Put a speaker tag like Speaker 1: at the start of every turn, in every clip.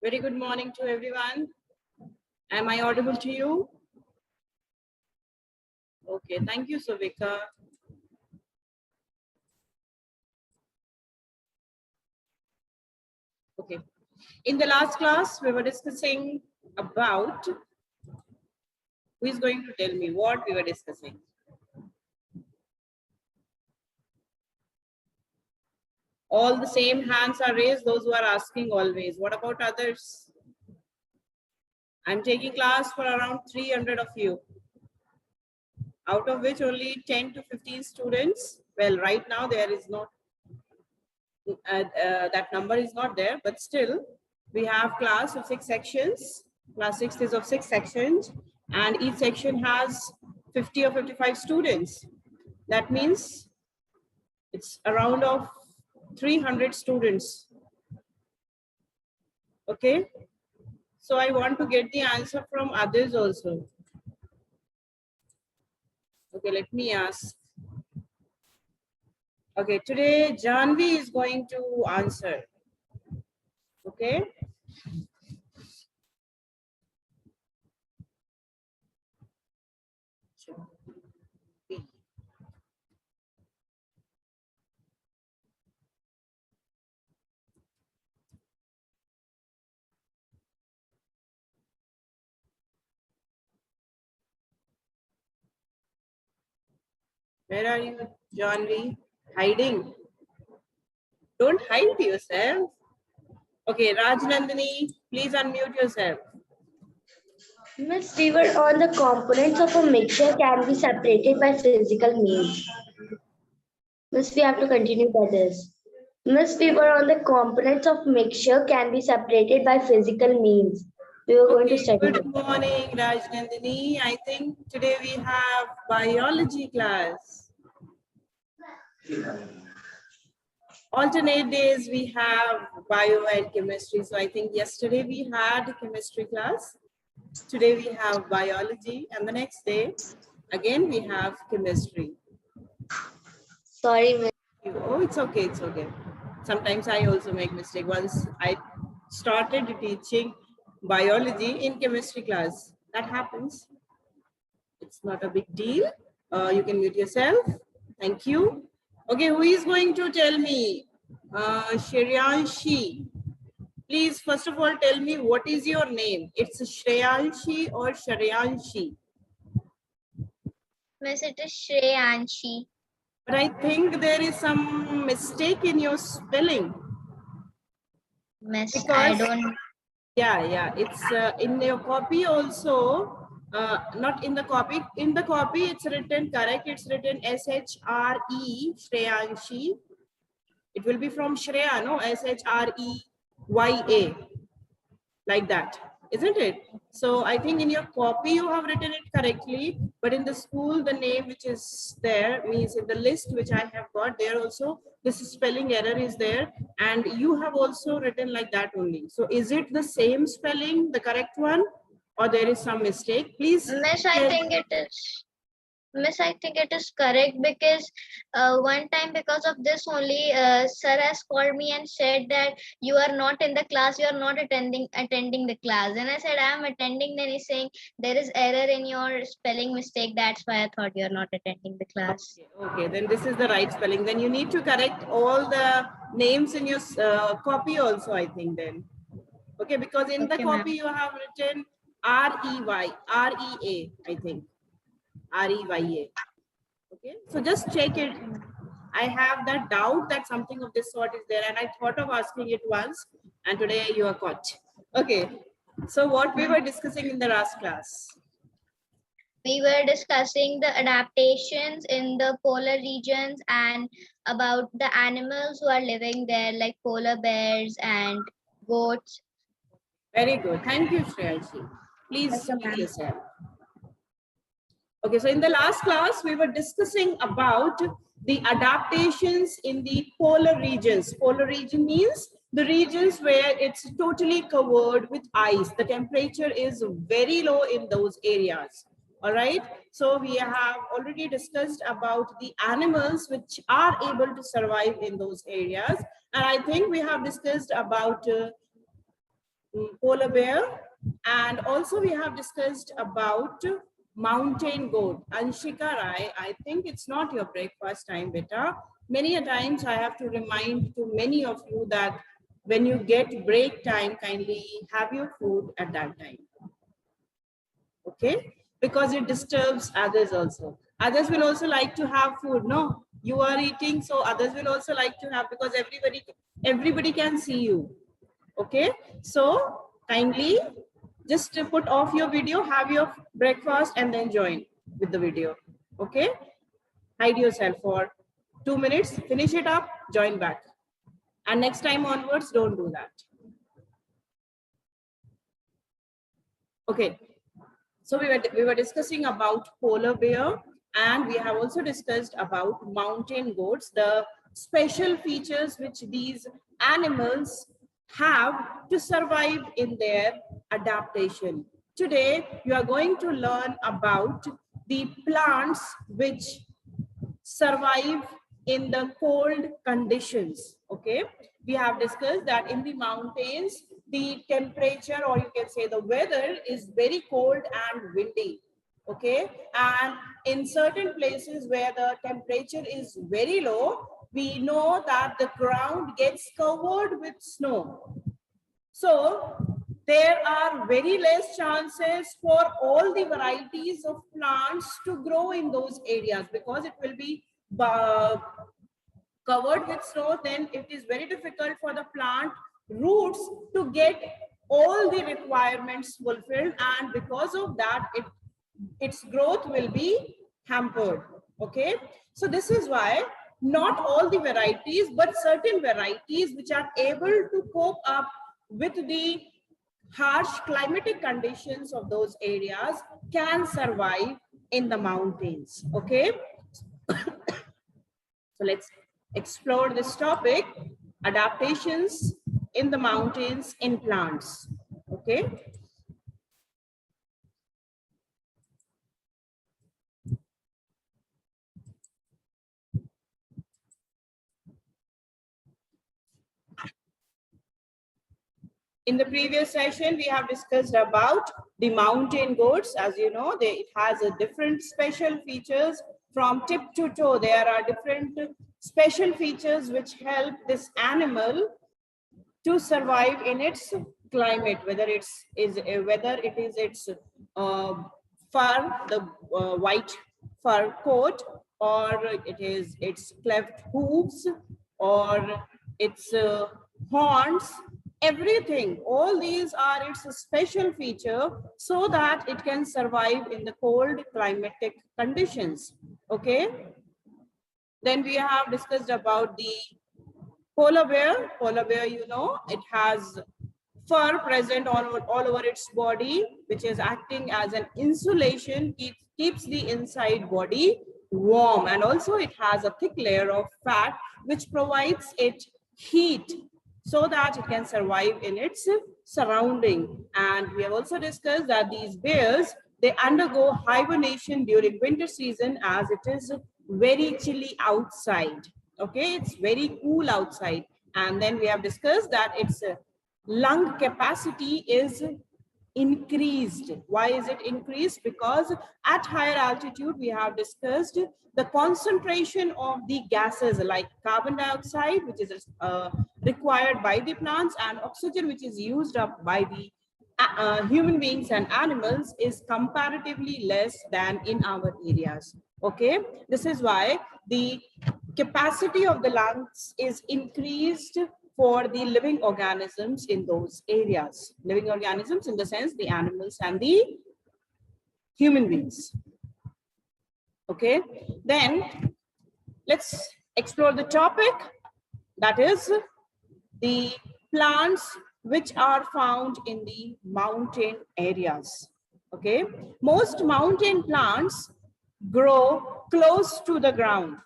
Speaker 1: Very good morning to everyone. Am I audible to you? Okay, thank you, Suvika. Okay, in the last class, we were discussing about, who is going to tell me what we were discussing? All the same hands are raised, those who are asking always. What about others? I'm taking class for around 300 of you, out of which only 10 to 15 students. Well, right now there is not, that number is not there, but still we have class of 6 sections. Class 6 is of 6 sections, and each section has 50 or 55 students. That means it's around of 300 students. Okay, so I want to get the answer from others also. Okay, let me ask. Okay, today Janvi is going to answer. Okay. Where are you, Janvi? Hiding? Don't hide yourself. Okay, Rajnandini, please unmute yourself.
Speaker 2: Miss, we were on the components of a mixture can be separated by physical means. Miss, we have to continue by this. Miss, we were on the components of mixture can be separated by physical means. We were going to study
Speaker 1: Good
Speaker 2: it.
Speaker 1: morning, Rajnandini. I think today we have biology class. Alternate days we have bio and chemistry. So I think yesterday we had chemistry class. Today we have biology, and the next day again we have chemistry.
Speaker 2: Sorry, Miss.
Speaker 1: Oh, it's okay, it's okay. Sometimes I also make mistake. Once I started teaching biology in chemistry class, that happens. It's not a big deal. You can mute yourself. Thank you. Okay, who is going to tell me? Shreyanshi. Please, first of all, tell me what is your name? It's Shreyanshi or Shreyanshi?
Speaker 3: Miss, it is Shreyanshi.
Speaker 1: But I think there is some mistake in your spelling.
Speaker 3: Miss,
Speaker 1: Because,
Speaker 3: I don't.
Speaker 1: Yeah, it's in your copy also. Not in the copy. In the copy, it's written correct. It's written S-H-R-E, Shreyanshi. It will be from Shreya, no? S-H-R-E-Y-A. Like that, isn't it? So I think in your copy you have written it correctly, but in the school the name which is there, means in the list which I have got there also, this spelling error is there, and you have also written like that only. So is it the same spelling, the correct one, or there is some mistake? Please.
Speaker 3: Miss, I think it is. Miss, I think it is correct because one time because of this only, sir has called me and said that you are not in the class, you are not attending the class. And I said I am attending. Then he's saying there is error in your spelling mistake. That's why I thought you are not attending the class.
Speaker 1: Okay, then this is the right spelling. Then you need to correct all the names in your copy also, I think then. Okay, because in the
Speaker 3: Okay,
Speaker 1: copy you have written R-E-Y, R-E-A, I think. R-E-Y-A. Okay, so just check it. I have that doubt that something of this sort is there, and I thought of asking it once, and today you are caught. Okay, so what we were discussing in the last class?
Speaker 3: We were discussing the adaptations in the polar regions and about the animals who are living there, like polar bears and goats.
Speaker 1: Very good. Thank you, Shreyanshi. Please
Speaker 3: Yes, ma'am.
Speaker 1: mute yourself. Okay, so in the last class, we were discussing about the adaptations in the polar regions. Polar region means the regions where it's totally covered with ice. The temperature is very low in those areas. All right. So we have already discussed about the animals which are able to survive in those areas. And I think we have discussed about polar bear, and also we have discussed about mountain goat. Anshika Rai, I think it's not your breakfast time, beta. Many a times I have to remind to many of you that when you get break time, kindly have your food at that time. Okay, because it disturbs others also. Others will also like to have food. No, you are eating, so others will also like to have, because everybody can see you. Okay, so kindly just put off your video, have your breakfast, and then join with the video. Okay, hide yourself for 2 minutes, finish it up, join back, and next time onwards, don't do that. Okay, so we were discussing about polar bear, and we have also discussed about mountain goats, the special features which these animals have to survive in their adaptation. Today, you are going to learn about the plants which survive in the cold conditions. Okay, we have discussed that in the mountains the temperature, or you can say the weather, is very cold and windy. Okay, and in certain places where the temperature is very low, we know that the ground gets covered with snow. So there are very less chances for all the varieties of plants to grow in those areas, because it will be covered with snow. Then it is very difficult for the plant roots to get all the requirements fulfilled, and because of that its growth will be hampered. Okay, so this is why not all the varieties, but certain varieties which are able to cope up with the harsh climatic conditions of those areas can survive in the mountains. Okay, so let's explore this topic, adaptations in the mountains in plants. Okay, in the previous session, we have discussed about the mountain goats. As you know, it has a different special features from tip to toe. There are different special features which help this animal to survive in its climate, whether it is its fur, the white fur coat, or it is its cleft hooves, or its horns. Everything, all these are its special feature, so that it can survive in the cold climatic conditions. Okay, then we have discussed about the polar bear. Polar bear, you know, it has fur present all over its body, which is acting as an insulation, keeps the inside body warm. And also it has a thick layer of fat, which provides it heat so that it can survive in its surrounding. And we have also discussed that these bears, they undergo hibernation during winter season, as it is very chilly outside. Okay, it's very cool outside. And then we have discussed that its lung capacity is increased. Why is it increased? Because at higher altitude, we have discussed the concentration of the gases like carbon dioxide, which is required by the plants, and oxygen, which is used up by the human beings and animals, is comparatively less than in our areas. Okay, this is why the capacity of the lungs is increased for the living organisms in those areas. Living organisms in the sense the animals and the human beings. Okay, then let's explore the topic, that is the plants which are found in the mountain areas. Okay, most mountain plants grow close to the ground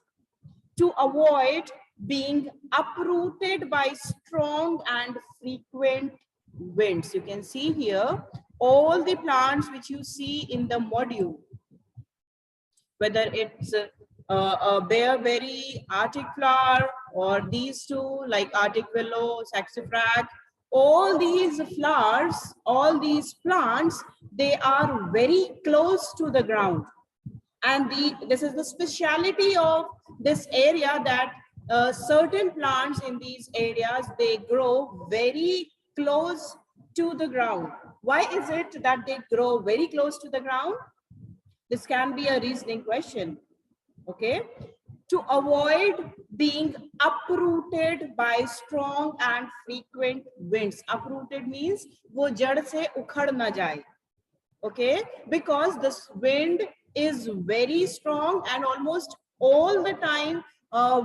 Speaker 1: to avoid being uprooted by strong and frequent winds. You can see here all the plants which you see in the module, whether it's a bearberry, Arctic flower, or these two like Arctic willow, saxifrage, all these flowers, all these plants, they are very close to the ground. And this is the speciality of this area, that certain plants in these areas, they grow very close to the ground. Why is it that they grow very close to the ground? This can be a reasoning question. Okay, to avoid being uprooted by strong and frequent winds. Uprooted means wo jad se ukhad na jaye. Okay, because this wind is very strong and almost all the time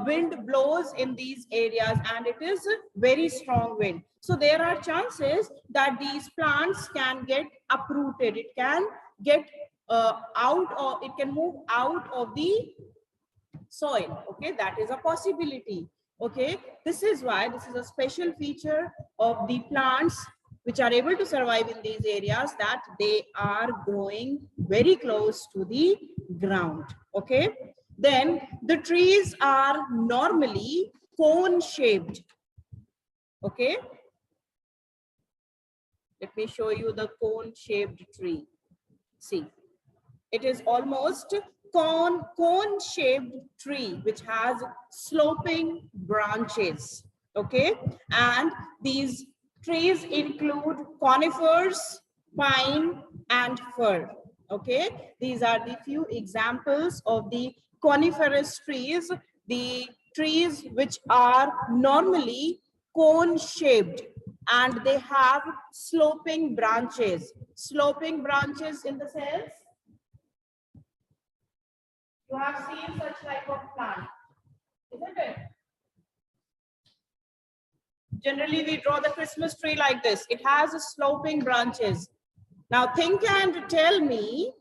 Speaker 1: wind blows in these areas, and it is a very strong wind. So there are chances that these plants can get uprooted. It can get out, or it can move out of the soil. Okay, that is a possibility. Okay, this is why this is a special feature of the plants which are able to survive in these areas, that they are growing very close to the ground. Okay, then the trees are normally cone shaped. Okay, let me show you the cone shaped tree. See, it is almost cone shaped tree which has sloping branches. Okay, and these trees include conifers, pine, and fir. Okay, these are the few examples of the coniferous trees, the trees which are normally cone shaped and they have sloping branches. Sloping branches in the sense, you have seen such type of plant, isn't it? Generally, we draw the Christmas tree like this. It has a sloping branches. Now think and tell me,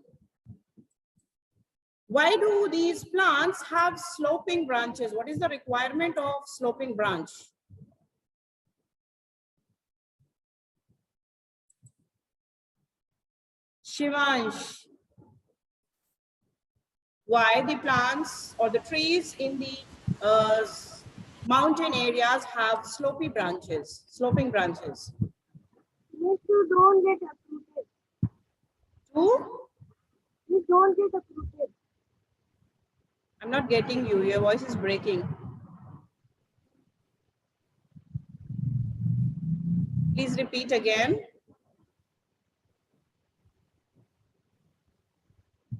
Speaker 1: why do these plants have sloping branches? What is the requirement of sloping branch? Shivansh, why the plants or the trees in the mountain areas have sloping branches?
Speaker 2: Yes, you don't get uprooted.
Speaker 1: Two?
Speaker 2: You don't get uprooted.
Speaker 1: I'm not getting you. Your voice is breaking. Please repeat again.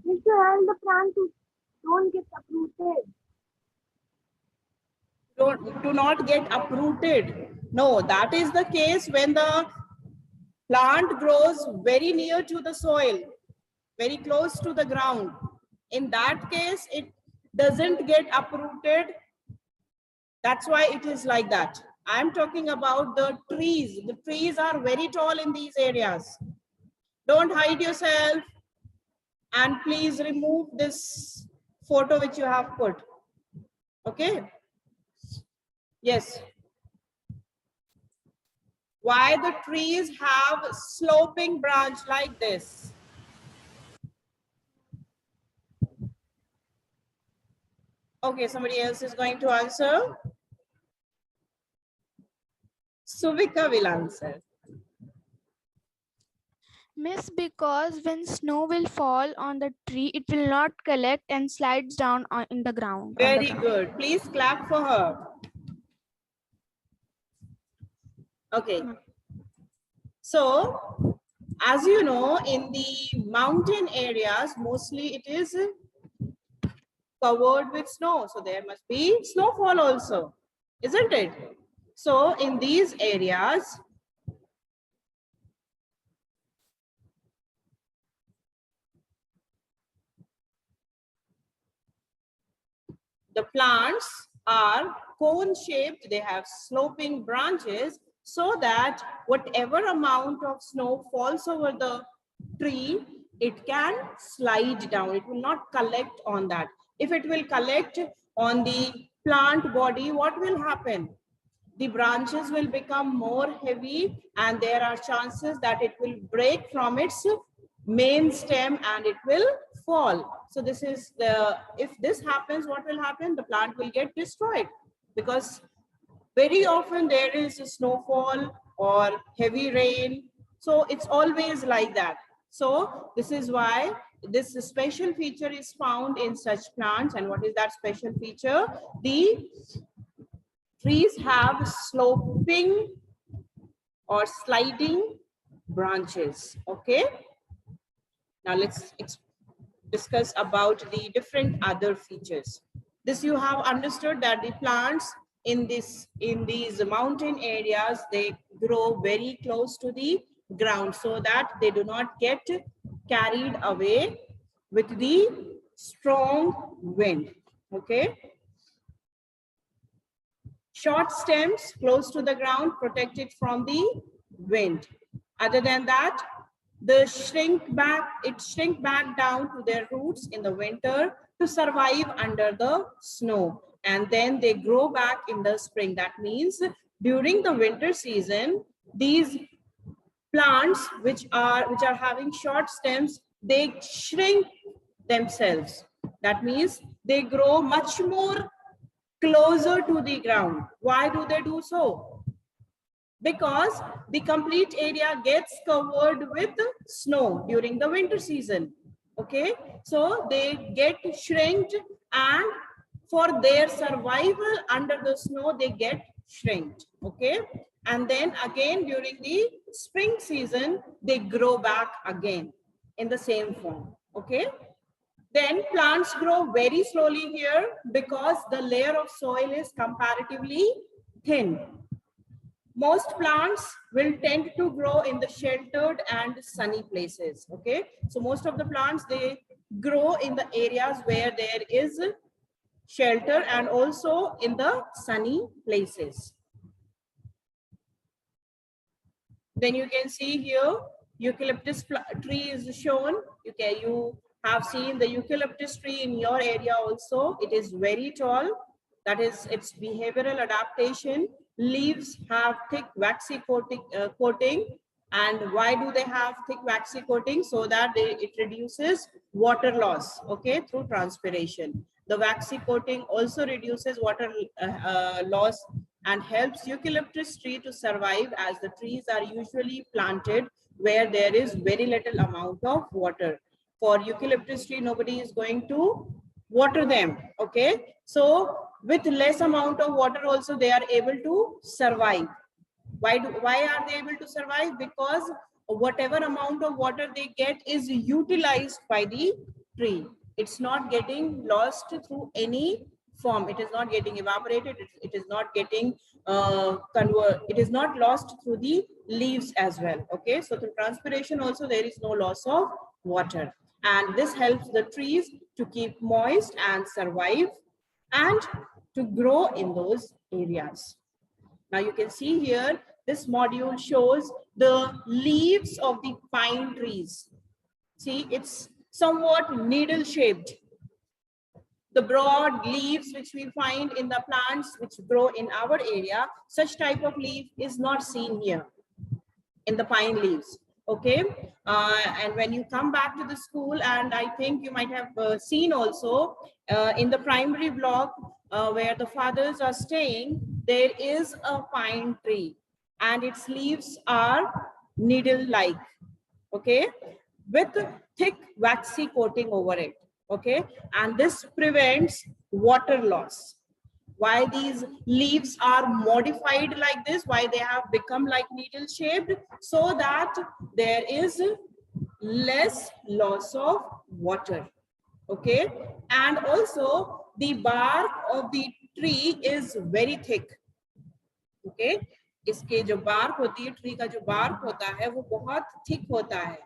Speaker 2: If you help the plant to don't get uprooted.
Speaker 1: Do not get uprooted. No, that is the case when the plant grows very near to the soil, very close to the ground. In that case, it doesn't get uprooted. That's why it is like that. I'm talking about the trees. The trees are very tall in these areas. Don't hide yourself. And please remove this photo which you have put. Okay. Yes. Why the trees have sloping branch like this? Okay, somebody else is going to answer. Suvika will answer.
Speaker 4: Miss, because when snow will fall on the tree, it will not collect and slides down in the ground.
Speaker 1: Very good. Please clap for her. Okay. So, as you know, in the mountain areas, mostly it is covered with snow. So there must be snowfall also, isn't it? So in these areas, the plants are cone shaped. They have sloping branches so that whatever amount of snow falls over the tree, it can slide down. It will not collect on that. If it will collect on the plant body, what will happen? The branches will become more heavy and there are chances that it will break from its main stem and it will fall. So this is the, if this happens, what will happen? The plant will get destroyed because very often there is a snowfall or heavy rain. So it's always like that. So this is why this special feature is found in such plants. And what is that special feature? The trees have sloping or sliding branches. Okay. Now let's discuss about the different other features. This you have understood that the plants in these mountain areas, they grow very close to the ground so that they do not get carried away with the strong wind. Okay. Short stems close to the ground, protected from the wind. Other than that, it shrink back down to their roots in the winter to survive under the snow, and then they grow back in the spring. That means during the winter season, these plants which are having short stems, they shrink themselves. That means they grow much more closer to the ground. Why do they do so? Because the complete area gets covered with snow during the winter season. Okay, so they get shrinked, and for their survival under the snow, they get shrinked. Okay, and then again during the spring season, they grow back again in the same form. Okay. Then plants grow very slowly here because the layer of soil is comparatively thin. Most plants will tend to grow in the sheltered and sunny places. Okay, so most of the plants, they grow in the areas where there is shelter and also in the sunny places. Then you can see here eucalyptus tree is shown. You have seen the eucalyptus tree in your area also. It is very tall. That is its behavioral adaptation. Leaves have thick waxy coating. And why do they have thick waxy coating? So that it reduces water loss, okay, through transpiration. The waxy coating also reduces water loss and helps eucalyptus tree to survive, as the trees are usually planted where there is very little amount of water. For eucalyptus tree, nobody is going to water them. Okay, so with less amount of water also they are able to survive. Why are they able to survive? Because whatever amount of water they get is utilized by the tree. It's not getting lost through any form. It is not getting evaporated. It is not getting it is not lost through the leaves as well. Okay, so through transpiration also there is no loss of water, and this helps the trees to keep moist and survive and to grow in those areas. Now you can see here, this module shows the leaves of the pine trees. See, it's somewhat needle shaped. The broad leaves which we find in the plants which grow in our area, such type of leaf is not seen here in the pine leaves. Okay, and when you come back to the school, and I think you might have seen also in the primary block where the fathers are staying, there is a pine tree and its leaves are needle-like, okay, with thick waxy coating over it. Okay, and this prevents water loss. Why these leaves are modified like this, why they have become like needle shaped, so that there is less loss of water. Okay, and also the bark of the tree is very thick. Okay, इसके जो bark होती है, tree का जो bark होता है वो बहुत thick होता है.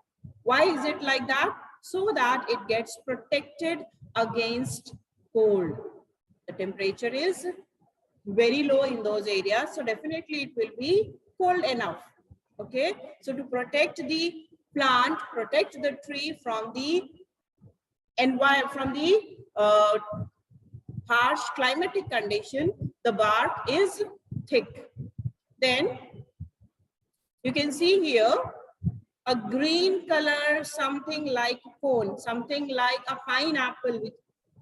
Speaker 1: Why is it like that? So that it gets protected against cold. The temperature is very low in those areas, so definitely it will be cold enough. Okay, so to protect the plant, protect the tree from the environment, from the harsh climatic condition, the bark is thick. Then you can see here a green color, something like cone, something like a pineapple.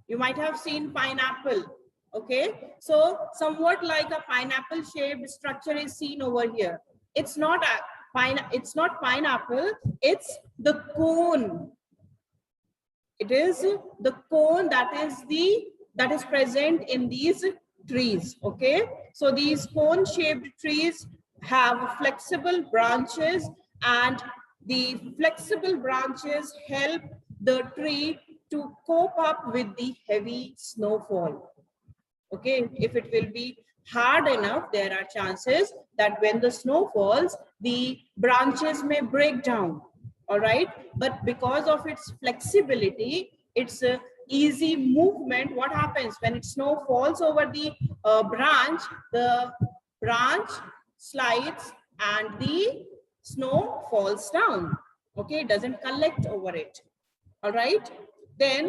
Speaker 1: You might have seen pineapple. Okay, so somewhat like a pineapple shaped structure is seen over here. It's not it's not pineapple, it's the cone. It is the cone that is present in these trees. Okay, so these cone shaped trees have flexible branches, and the flexible branches help the tree to cope up with the heavy snowfall. Okay, if it will be hard enough, there are chances that when the snow falls, the branches may break down. All right, but because of its flexibility, its easy movement, what happens when it snow falls over the the branch slides and the snow falls down. Okay, it doesn't collect over it. All right, then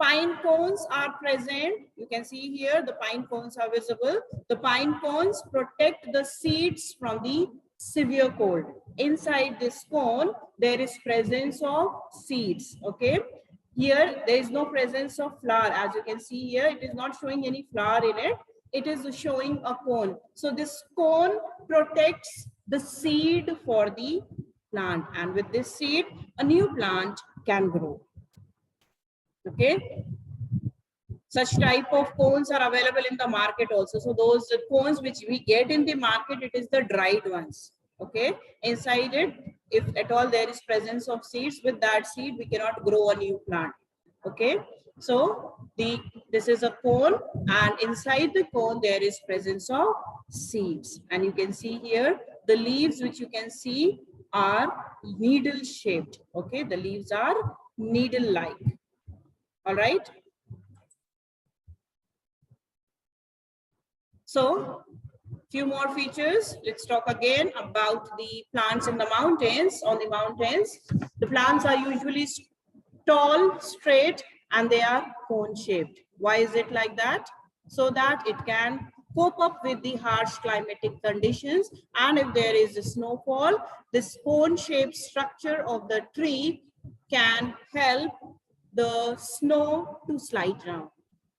Speaker 1: pine cones are present. You can see here the pine cones are visible. The pine cones protect the seeds from the severe cold. Inside this cone, there is presence of seeds. Okay, here there is no presence of flower. As you can see here, it is not showing any flower in it. It is showing a cone. So this cone protects the seed for the plant, and with this seed, a new plant can grow. Okay, such type of cones are available in the market also. So those cones which we get in the market, it is the dried ones. Okay, inside it, if at all there is presence of seeds, with that seed we cannot grow a new plant. Okay, so this is a cone, and inside the cone there is presence of seeds, and you can see here the leaves which you can see are needle shaped. Okay, the leaves are needle like. All right. So, few more features. Let's talk again about the plants in the mountains. On the mountains, the plants are usually tall, straight, and they are cone shaped. Why is it like that? So that it can cope up with the harsh climatic conditions. And if there is a snowfall, this cone shaped structure of the tree can help the snow to slide down.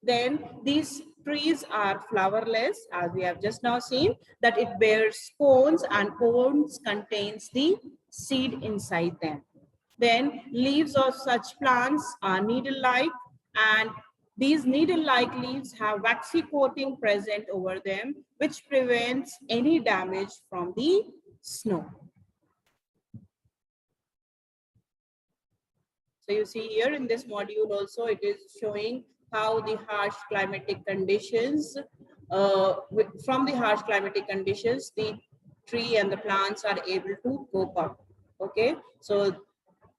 Speaker 1: Then these trees are flowerless, as we have just now seen, that it bears cones, and cones contains the seed inside them. Then leaves of such plants are needle-like, and these needle-like leaves have waxy coating present over them, which prevents any damage from the snow. So you see here in this module also, it is showing how the harsh climatic conditions, from the harsh climatic conditions, the tree and the plants are able to cope up. Okay, so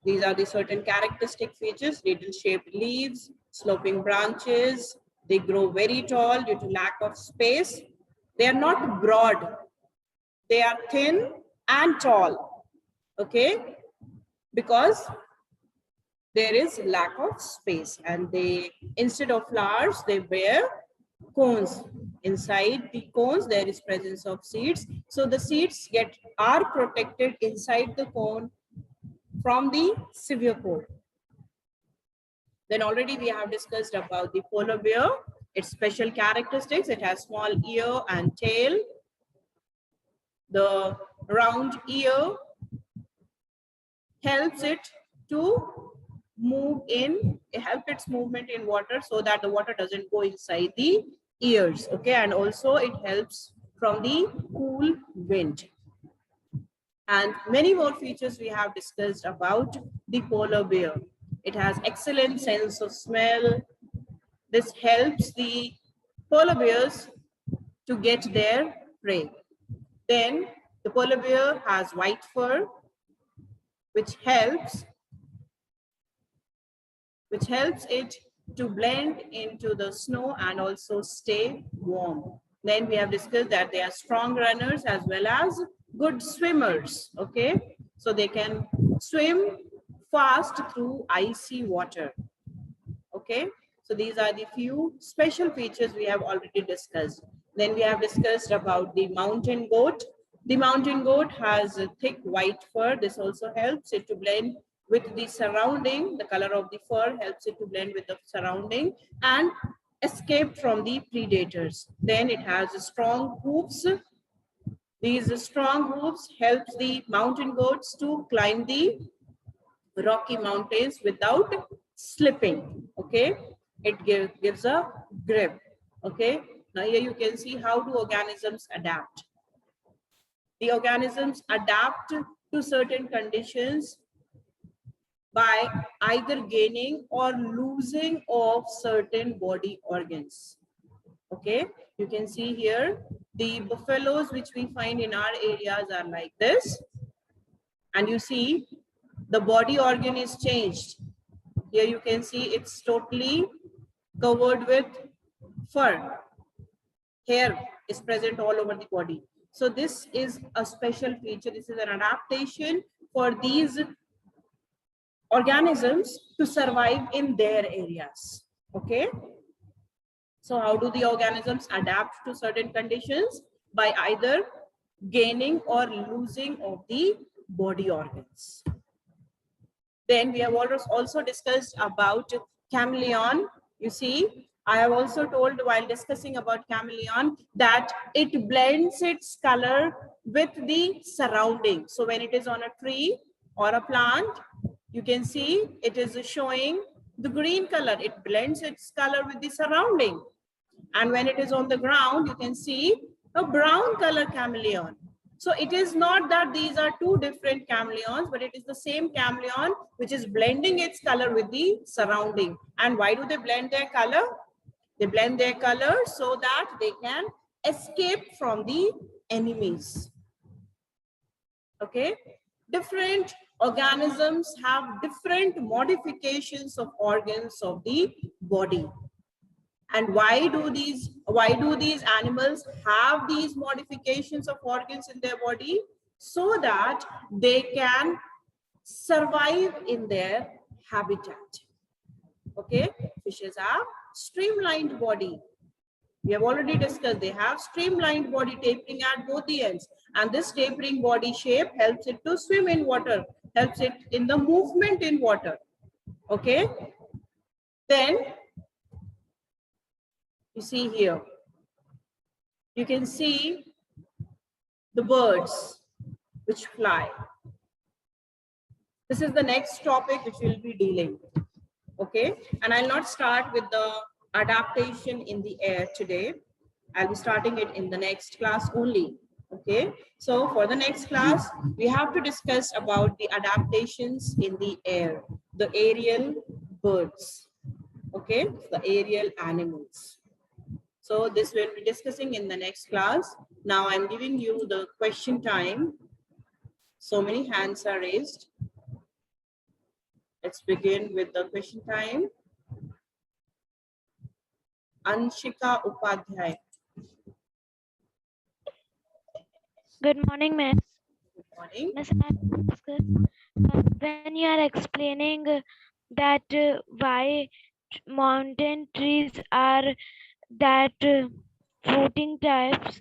Speaker 1: these are the certain characteristic features: needle-shaped leaves, sloping branches. They grow very tall due to lack of space. They are not broad. They are thin and tall. Okay, because there is lack of space, and they, instead of flowers, they bear cones. Inside the cones there is presence of seeds, so the seeds are protected inside the cone from the severe cold. Then already we have discussed about the polar bear, its special characteristics. It has small ear and tail. The round ear helps it to help its movement in water, so that the water doesn't go inside the ears. Okay, and also it helps from the cool wind. And many more features we have discussed about the polar bear. It has excellent sense of smell. This helps the polar bears to get their prey. Then the polar bear has white fur, which helps it to blend into the snow and also stay warm. Then we have discussed that they are strong runners as well as good swimmers. Okay, so they can swim fast through icy water. Okay, so these are the few special features we have already discussed. Then we have discussed about the mountain goat. The mountain goat has a thick white fur. This also helps it to blend with the surrounding. The color of the fur helps it to blend with the surrounding and escape from the predators. Then it has strong hoofs These strong hooves helps the mountain goats to climb the rocky mountains without slipping. Okay, it gives a grip. Okay, now here you can see how do organisms adapt. The organisms adapt to certain conditions by either gaining or losing of certain body organs. Okay, you can see here the buffaloes which we find in our areas are like this, and you see the body organ is changed. Here you can see it's totally covered with fur. Hair is present all over the body. So this is a special feature. This is an adaptation for these organisms to survive in their areas. Okay. So how do the organisms adapt to certain conditions? By either gaining or losing of the body organs. Then we have also discussed about chameleon. You see, I have also told while discussing about chameleon that it blends its color with the surrounding. So when it is on a tree or a plant, you can see it is showing the green color. It blends its color with the surrounding. And when it is on the ground, you can see a brown color chameleon. So it is not that these are two different chameleons, but it is the same chameleon which is blending its color with the surrounding. And why do they blend their color? They blend their color so that they can escape from the enemies. Okay, different organisms have different modifications of organs of the body. And why do these animals have these modifications of organs in their body? So that they can survive in their habitat. Okay, fishes have streamlined body. We have already discussed they have streamlined body tapering at both the ends. And this tapering body shape helps it to swim in water, helps it in the movement in water. Okay, then you see here, you can see the birds which fly. This is the next topic which we'll be dealing. Okay, and I'll not start with the adaptation in the air today. I'll be starting it in the next class only. Okay, so for the next class, we have to discuss about the adaptations in the air, the aerial birds. Okay, the aerial animals. So this we'll be discussing in the next class. Now I'm giving you the question time. So many hands are raised. Let's begin with the question time. Anshika Upadhyay.
Speaker 5: Good morning, Miss.
Speaker 1: Good morning.
Speaker 5: Miss, when you are explaining that why mountain trees are that fruiting types,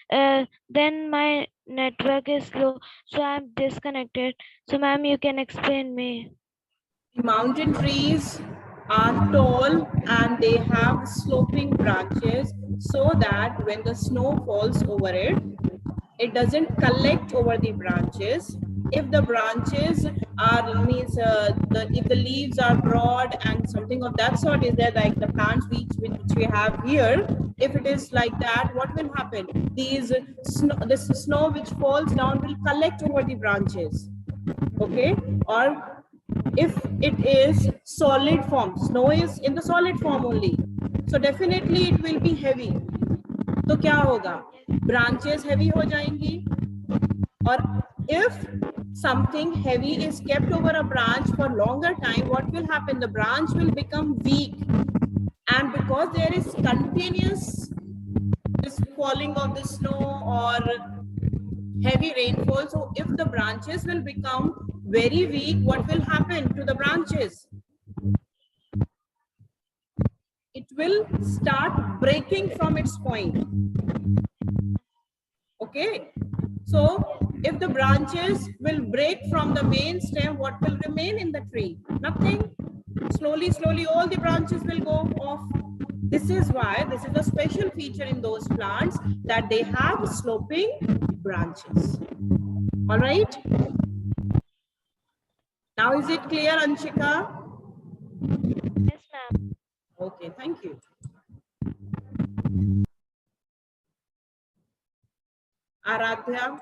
Speaker 5: then my network is slow, so I'm disconnected. So, ma'am, you can explain me.
Speaker 1: The mountain trees are tall and they have sloping branches so that when the snow falls over it, it doesn't collect over the branches. If the branches are if the leaves are broad and something of that sort is there, like the plants which we have here, if it is like that, what will happen? This snow which falls down will collect over the branches. Okay, or if it is solid form, snow is in the solid form only, so definitely it will be heavy. तो क्या होगा? Branches heavy हो जाएंगी. Or if something heavy is kept over a branch for longer time, what will happen? The branch will become weak, and because there is continuous this falling of the snow or heavy rainfall, so if the branches will become very weak, what will happen to the branches? It will start breaking from its point. Okay, so if the branches will break from the main stem, what will remain in the tree? Nothing. Slowly all the branches will go off. This is why this is a special feature in those plants that they have sloping branches. All right. Now is it clear, Anshika?
Speaker 5: Yes, ma'am.
Speaker 1: Okay, thank you. Aradhya.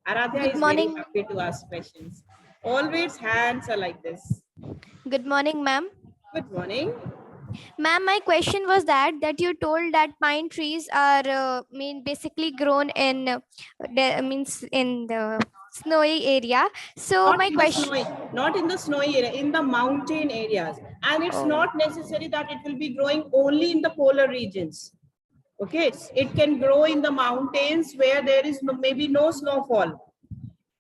Speaker 1: Aradhya
Speaker 6: Good
Speaker 1: is
Speaker 6: morning.
Speaker 1: very happy to ask questions. Always hands are like this.
Speaker 6: Good morning, ma'am.
Speaker 1: Good morning.
Speaker 6: Ma'am, my question was that you told that pine trees are basically grown in means in the snowy area. So
Speaker 1: Not
Speaker 6: my
Speaker 1: in the
Speaker 6: question.
Speaker 1: snowy, not in the snowy area, in the mountain areas. And it's
Speaker 6: Oh.
Speaker 1: not necessary that it will be growing only in the polar regions. Okay, it can grow in the mountains where there is maybe no snowfall.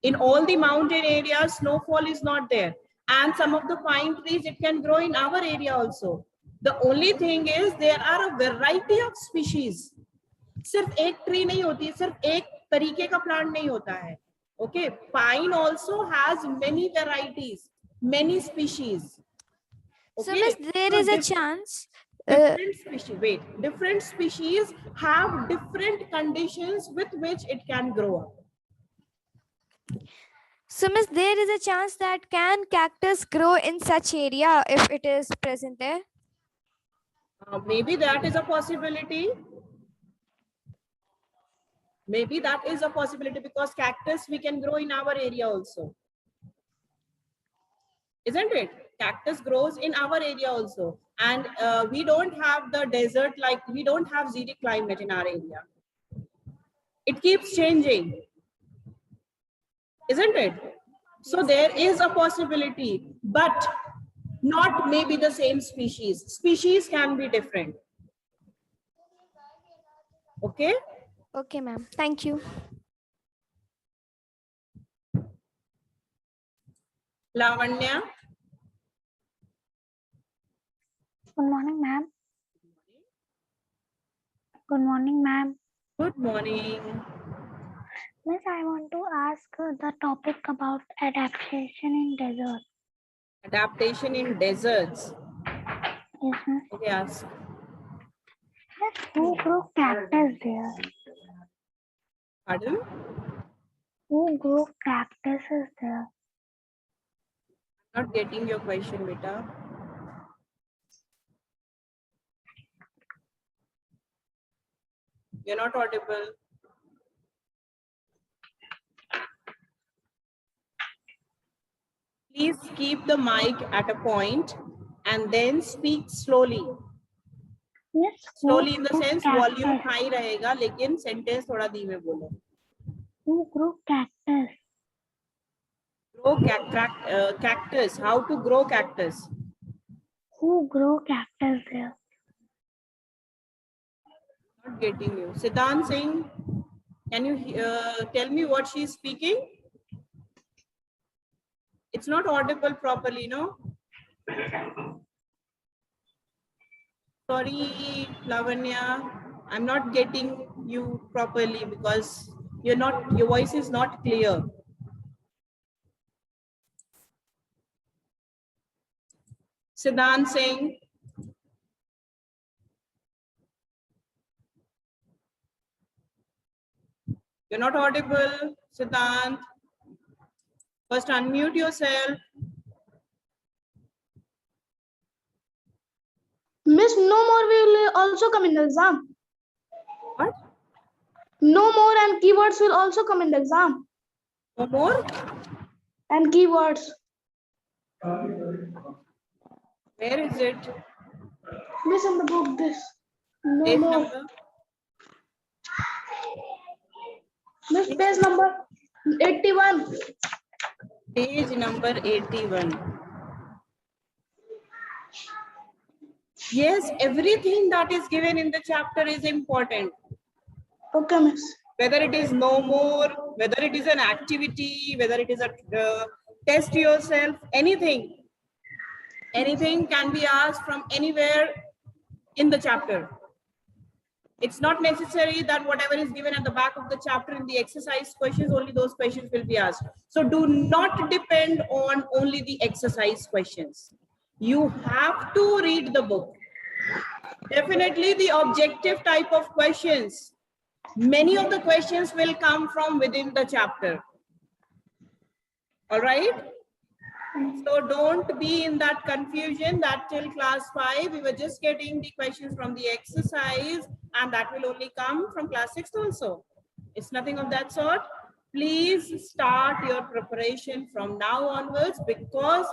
Speaker 1: In all the mountain areas, snowfall is not there. And some of the pine trees, it can grow in our area also. The only thing is there are a variety of species. सिर्फ एक tree नहीं होती, सिर्फ एक तरीके का plant नहीं होता है. Okay, pine also has many varieties, many species.
Speaker 6: So
Speaker 1: Okay,
Speaker 6: miss, there
Speaker 1: so
Speaker 6: is a chance.
Speaker 1: different species. Wait, different species have different conditions with which it can grow up.
Speaker 6: So miss, there is a chance that can cactus grow in such area if it is present there?
Speaker 1: Maybe that is a possibility. Maybe that is a possibility because cactus we can grow in our area also. Isn't it? Cactus grows in our area also. And we don't have the desert, like we don't have zero climate in our area. It keeps changing. Isn't it? So there is a possibility, but not maybe the same species. Species can be different. Okay?
Speaker 6: Okay, ma'am. Thank you.
Speaker 1: Lavanya.
Speaker 7: Good morning, ma'am. Good morning, ma'am.
Speaker 1: Good morning.
Speaker 7: Miss, I want to ask the topic about adaptation in desert.
Speaker 1: Adaptation in deserts.
Speaker 7: Yes, ma'am.
Speaker 1: Okay, ask.
Speaker 7: Miss, who grew cactus there?
Speaker 1: Pardon?
Speaker 7: Who grew cactuses there?
Speaker 1: Not getting your question, beta. You're not audible. Please keep the mic at a point and then speak slowly.
Speaker 7: Yes,
Speaker 1: Slowly in the
Speaker 7: grew
Speaker 1: sense
Speaker 7: cactus?
Speaker 1: volume high रहेगा, लेकिन sentence थोड़ा धीमे बोलो.
Speaker 7: Who grew cactus?
Speaker 1: Grow cactus. How to grow cactus?
Speaker 7: Who grew cactus there?
Speaker 1: Not getting you. Siddhant Singh, can you tell me what she is speaking? It's not audible properly, no? Sorry, Lavanya, I'm not getting you properly because your voice is not clear. Siddhant Singh. You're not audible, Siddhant. First unmute yourself.
Speaker 8: Miss, no more will also come in the exam.
Speaker 1: What?
Speaker 8: No more and keywords will also come in the exam.
Speaker 1: No more?
Speaker 8: And keywords.
Speaker 1: Where is it?
Speaker 8: Miss, in the book, this. No
Speaker 1: Page
Speaker 8: more.
Speaker 1: number?
Speaker 8: Miss, page number 81.
Speaker 1: Page number 81. Yes, everything that is given in the chapter is important.
Speaker 8: Okay, miss.
Speaker 1: Whether it is no more, whether it is an activity, whether it is a test yourself, anything. Anything can be asked from anywhere in the chapter. It's not necessary that whatever is given at the back of the chapter in the exercise questions, only those questions will be asked. So do not depend on only the exercise questions. You have to read the book. Definitely the objective type of questions. Many of the questions will come from within the chapter. All right. So don't be in that confusion that till class 5, we were just getting the questions from the exercise and that will only come from class 6 also. It's nothing of that sort. Please start your preparation from now onwards because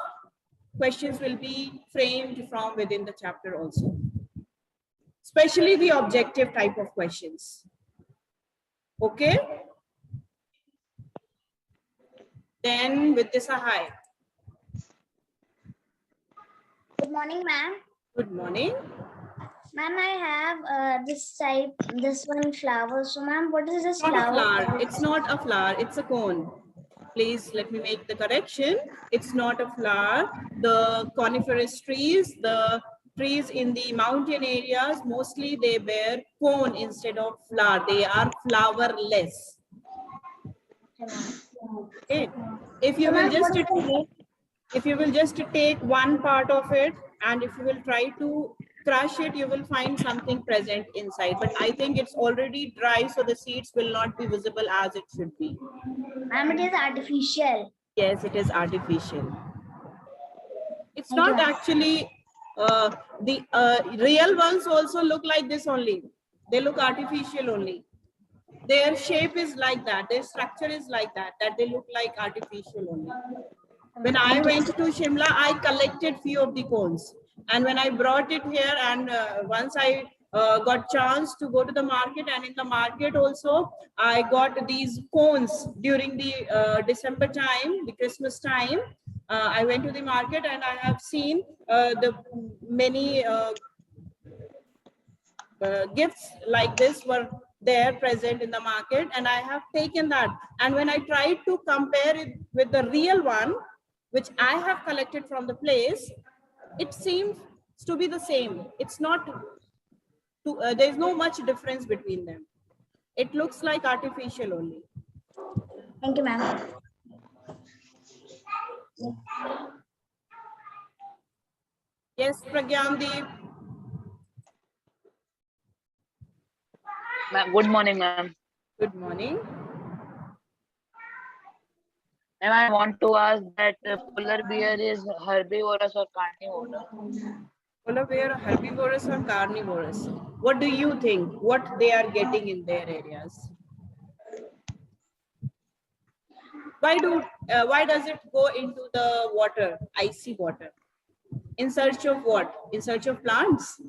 Speaker 1: questions will be framed from within the chapter also. Especially the objective type of questions. Okay. Then with this, hi.
Speaker 9: Good morning, ma'am.
Speaker 1: Good morning.
Speaker 9: Ma'am, I have this type, this one flower. So, ma'am, what is this
Speaker 1: Not a
Speaker 9: flower?
Speaker 1: flower. It's not a flower. It's a cone. Please let me make the correction. It's not a flower. The coniferous trees, the trees in the mountain areas, mostly they bear cone instead of flower. They are flowerless. Okay. If you will just take one part of it and if you will try to crush it, you will find something present inside. But I think it's already dry, so the seeds will not be visible as it should be.
Speaker 9: Ma'am, it is artificial.
Speaker 1: Yes, it is artificial. It's not actually, the real ones also look like this only. They look artificial only. Their shape is like that. Their structure is like that they look like artificial only. When I went to Shimla, I collected few of the cones. And when I brought it here and once I got chance to go to the market, and in the market also, I got these cones during the December time, the Christmas time. I went to the market and I have seen the many gifts like this were there present in the market, and I have taken that. And when I tried to compare it with the real one, which I have collected from the place, it seems to be the same. It's not, there's no much difference between them. It looks like artificial only.
Speaker 9: Thank you, ma'am.
Speaker 1: Yes, Pragyandeep.
Speaker 10: Good morning, ma'am.
Speaker 1: Good morning.
Speaker 10: Ma'am, I want to ask that polar bear is herbivorous or carnivorous?
Speaker 1: Polar bear, herbivorous or carnivorous? What do you think? What they are getting in their areas? Why does it go into the water, icy water? In search of what? In search of plants?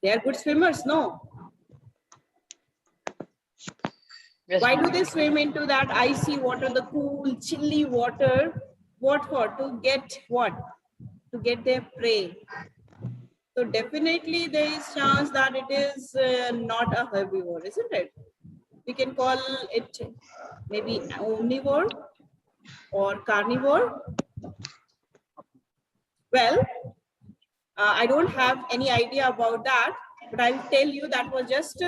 Speaker 1: They are good swimmers, no?
Speaker 10: Yes,
Speaker 1: why do they swim into that icy water, the cool, chilly water? What for? To get what? To get their prey. So definitely there is chance that it is not a herbivore, isn't it? We can call it maybe omnivore or carnivore. Well, I don't have any idea about that, but I'll tell you that was just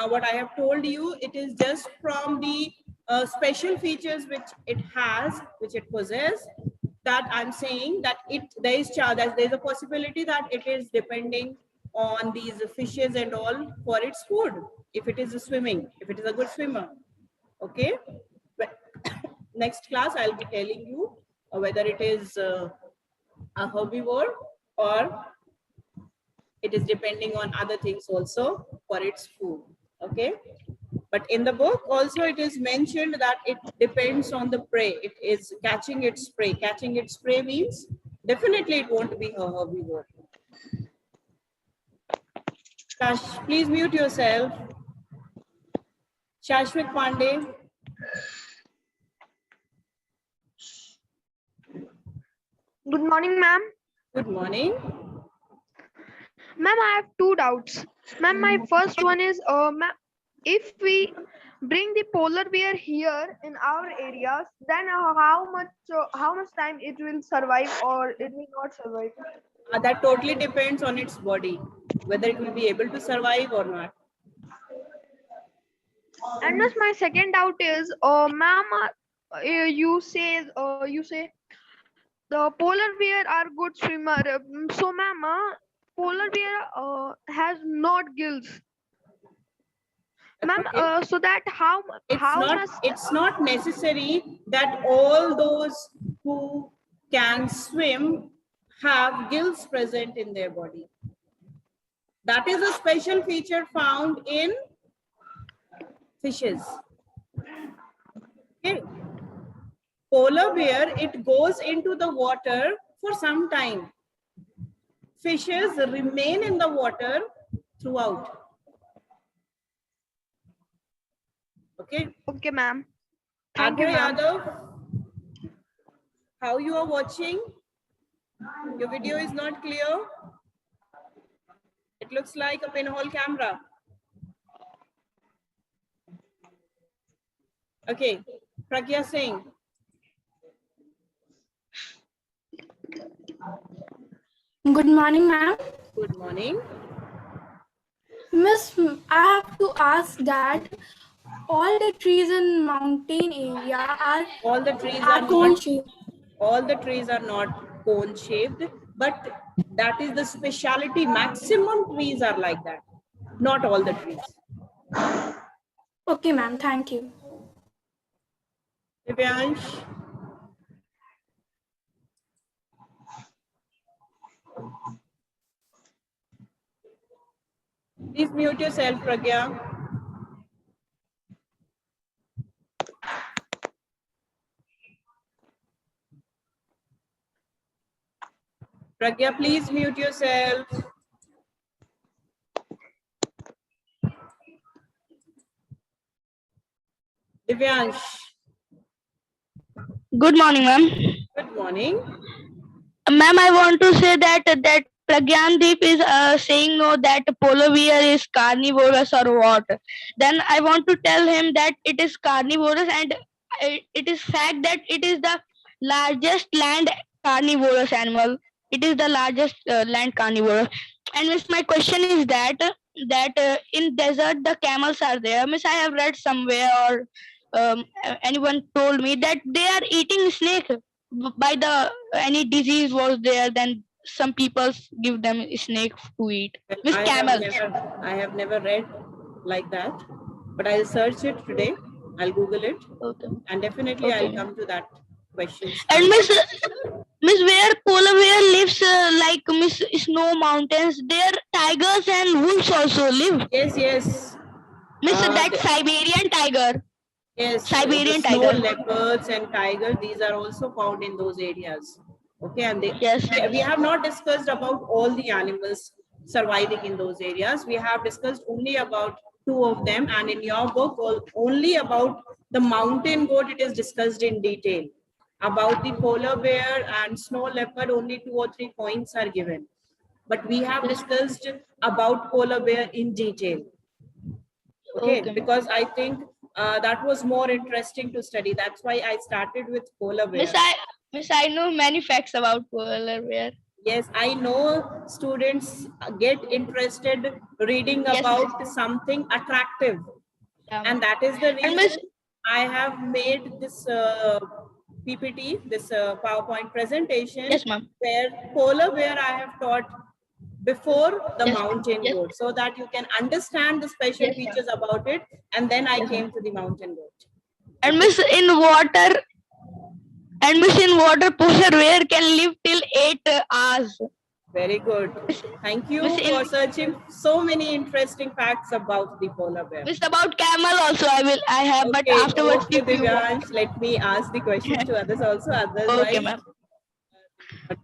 Speaker 1: what I have told you. It is just from the special features which it has, which it possesses, that I'm saying that there is a possibility that it is depending on these fishes and all for its food. If it is swimming, if it is a good swimmer, okay. But next class I'll be telling you whether it is a herbivore or it is depending on other things also for its food, okay. But in the book also it is mentioned that it depends on the prey. It is catching its prey. Catching its prey means definitely it won't be a herbivore. Shash, please mute yourself. Shashwat Pandey.
Speaker 11: Good morning, ma'am.
Speaker 1: Good morning.
Speaker 11: Ma'am, I have two doubts. Ma'am, my first one is, ma'am, if we bring the polar bear here in our areas, then how much time it will survive or it will not survive?
Speaker 1: That totally depends on its body, whether it will be able to survive or not.
Speaker 11: And just my second doubt is, ma'am, you say the polar bear are good swimmer. So, ma'am, polar bear has not gills. Ma'am,
Speaker 1: Okay.
Speaker 11: so that how must
Speaker 1: It's not necessary that all those who can swim have gills present in their body. That is a special feature found in fishes. Okay. Polar bear, it goes into the water for some time. Fishes remain in the water throughout. Okay.
Speaker 11: Okay, ma'am. Thank you,
Speaker 1: Adya
Speaker 11: ma'am.
Speaker 1: Yadav, how you are watching? Your video is not clear. It looks like a pinhole camera. Okay, Pragya Singh.
Speaker 8: Good morning, ma'am.
Speaker 1: Good morning.
Speaker 8: Miss, I have to ask that all the trees in mountain area are
Speaker 1: all the trees
Speaker 8: are
Speaker 1: are
Speaker 8: cone
Speaker 1: not
Speaker 8: shaped.
Speaker 1: all the trees are not cone shaped, but that is the speciality. Maximum trees are like that. Not all the trees.
Speaker 8: Okay, ma'am. Thank you.
Speaker 1: Divyansh. Please mute yourself, Pragya. Pragya, please mute yourself. Divyansh.
Speaker 10: Good morning, ma'am.
Speaker 1: Good morning.
Speaker 10: Ma'am, I want to say that Pragyandeep is saying no, that polar bear is carnivorous or what. Then I want to tell him that it is carnivorous, and it is fact that it is the largest land carnivorous animal. It is the largest land carnivore. And miss, my question is that in desert the camels are there. Miss, I have read somewhere, or anyone told me that they are eating snake by the any disease was there, then some people give them snake to eat. With camels.
Speaker 1: I have never read like that, but I'll search it today. I'll Google it.
Speaker 10: Okay.
Speaker 1: And definitely
Speaker 10: Okay.
Speaker 1: I'll come to that question.
Speaker 10: And miss where polar bear lives, like miss snow mountains, there tigers and wolves also live.
Speaker 1: Yes, yes.
Speaker 10: Miss that Siberian tiger.
Speaker 1: Yes,
Speaker 10: Siberian
Speaker 1: the snow
Speaker 10: tiger.
Speaker 1: leopards and tigers, these are also found in those areas. Okay, and
Speaker 10: yes,
Speaker 1: we have not discussed about all the animals surviving in those areas. We have discussed only about 2 of them, and in your book, only about the mountain goat, it is discussed in detail. About the polar bear and snow leopard, only 2 or 3 points are given. But we have discussed about polar bear in detail. Okay. Because I think that was more interesting to study. That's why I started with polar bear.
Speaker 10: Miss, I know many facts about polar bear.
Speaker 1: Yes, I know students get interested reading about something attractive. And that is the reason I have made this PPT, this PowerPoint presentation, where polar bear I have taught before the mountain goat, so that you can understand the special features about it, and then I came to the mountain goat.
Speaker 10: And miss in water, polar bear can live till 8 hours.
Speaker 1: Very good. Thank you for searching so many interesting facts about the polar bear.
Speaker 10: Miss about camel also I have,
Speaker 1: okay,
Speaker 10: but afterwards.
Speaker 1: Okay, Divyansh, let me ask the questions to others also. Otherwise,
Speaker 10: okay, ma'am.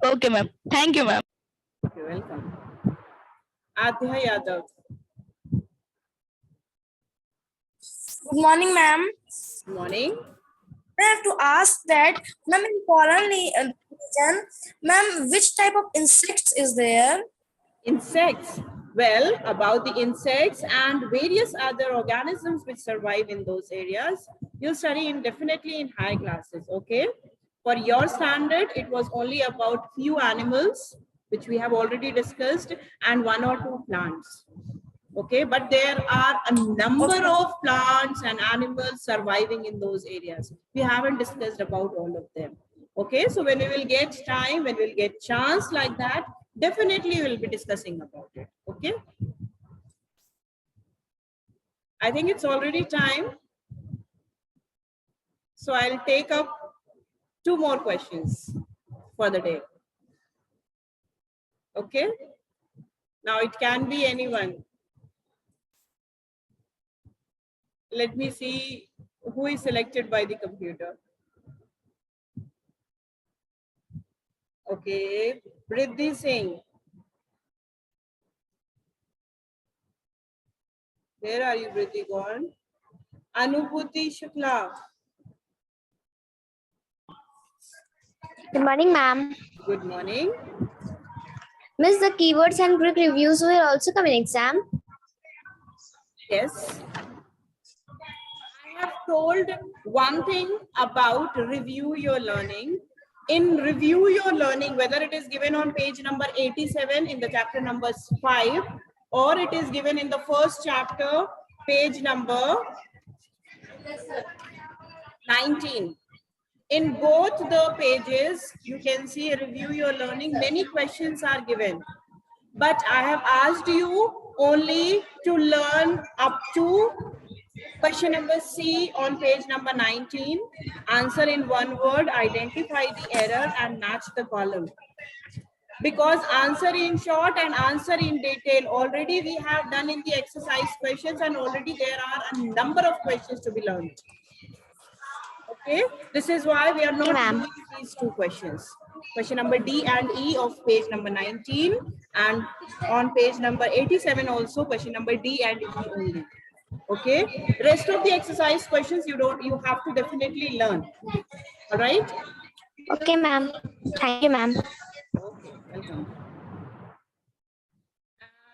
Speaker 10: Okay, ma'am. Thank you, ma'am.
Speaker 1: You're welcome. Adya Yadav.
Speaker 12: Good morning, ma'am.
Speaker 1: Good morning.
Speaker 12: I have to ask that, ma'am, in polar region, ma'am, which type of insects is there?
Speaker 1: Insects. Well, about the insects and various other organisms which survive in those areas, you'll study definitely in high classes, okay? For your standard, it was only about few animals, which we have already discussed, and 1 or 2 plants. Okay, but there are a number of plants and animals surviving in those areas. We haven't discussed about all of them. Okay, so when we will get time, when we'll get chance like that, definitely we'll be discussing about it. Okay, I think it's already time. So I'll take up 2 more questions for the day. Okay, now it can be anyone. Let me see who is selected by the computer. Okay, Riddhi Singh. Where are you, Riddhi, gone? Anubhuti Shukla.
Speaker 6: Good morning, ma'am.
Speaker 1: Good morning.
Speaker 6: Miss, the keywords and quick reviews will also come in exam.
Speaker 1: Yes. I have told one thing about review your learning. In review your learning, whether it is given on page number 87 in the chapter number 5, or it is given in the first chapter, page number 19. In both the pages, you can see review your learning. Many questions are given, but I have asked you only to learn up to question number C on page number 19. Answer in one word, identify the error and match the column. Because answer in short and answer in detail already we have done in the exercise questions, and already there are a number of questions to be learned. Okay, this is why we are not doing these 2 questions. Question number D and E of page number 19, and on page number 87 also question number D and E only. Okay, rest of the exercise questions you have to definitely learn. All right.
Speaker 6: Okay, ma'am. Thank you, ma'am.
Speaker 1: Okay, welcome.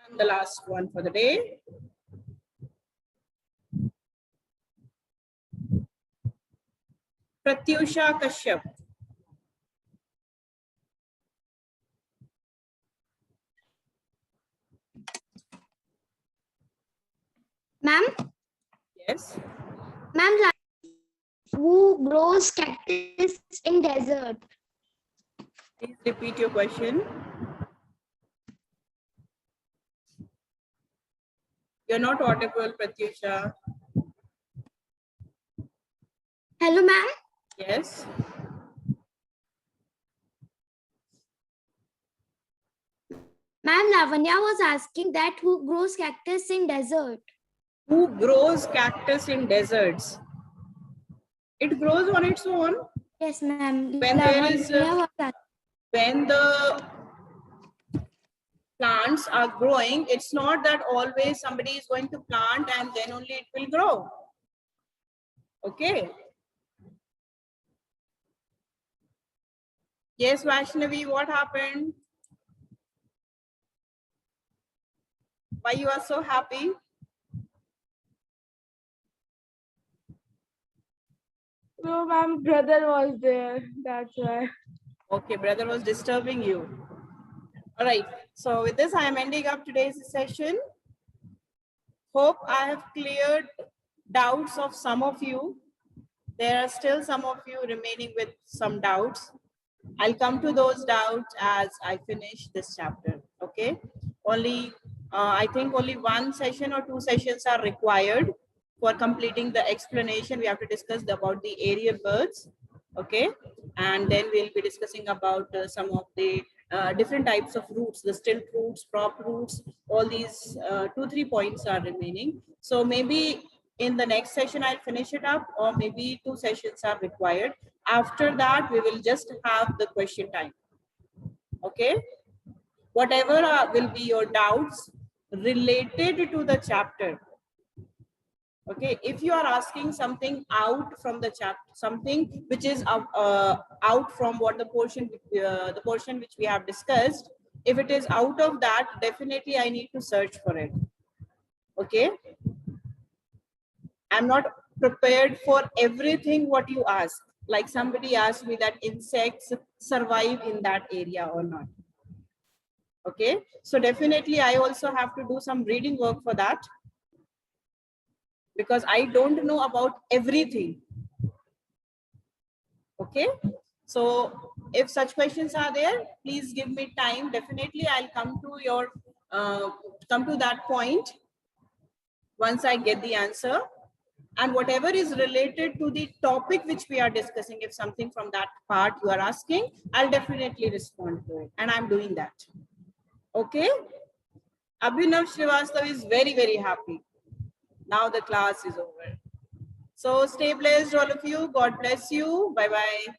Speaker 1: And the last one for the day. Pratyusha Kashyap.
Speaker 2: Ma'am?
Speaker 1: Yes.
Speaker 2: Ma'am, who grows cactus in desert?
Speaker 1: Please repeat your question. You're not audible, Pratyusha.
Speaker 2: Hello, ma'am.
Speaker 1: Yes.
Speaker 2: Ma'am, Lavanya was asking that who grows cactus in desert?
Speaker 1: Who grows cactus in deserts? It grows on its own.
Speaker 2: Yes, ma'am.
Speaker 1: When when the plants are growing, it's not that always somebody is going to plant and then only it will grow. Okay. Yes, Vaishnavi, what happened? Why you are so happy?
Speaker 8: No, ma'am, brother was there. That's why.
Speaker 1: Okay, brother was disturbing you. All right. So with this, I am ending up today's session. Hope I have cleared doubts of some of you. There are still some of you remaining with some doubts. I'll come to those doubts as I finish this chapter. Okay. I think only 1 session or 2 sessions are required for completing the explanation. We have to discuss about the aerial birds. Okay. And then we'll be discussing about some of the different types of roots, the stilt roots, prop roots, all these 2-3 points are remaining. So maybe in the next session, I'll finish it up, or maybe 2 sessions are required. After that, we will just have the question time. Okay. Whatever will be your doubts related to the chapter. Okay, if you are asking something out from the chapter, something which is out from what the portion which we have discussed, if it is out of that, definitely I need to search for it. Okay, I'm not prepared for everything what you ask. Like somebody asked me that insects survive in that area or not. Okay, so definitely I also have to do some reading work for that, because I don't know about everything. Okay, so if such questions are there, please give me time. Definitely I'll come to that point once I get the answer. And whatever is related to the topic which we are discussing, if something from that part you are asking, I'll definitely respond to it, and I'm doing that. Okay, Abhinav Srivastav is very, very happy. Now the class is over. So stay blessed, all of you. God bless you. Bye-bye.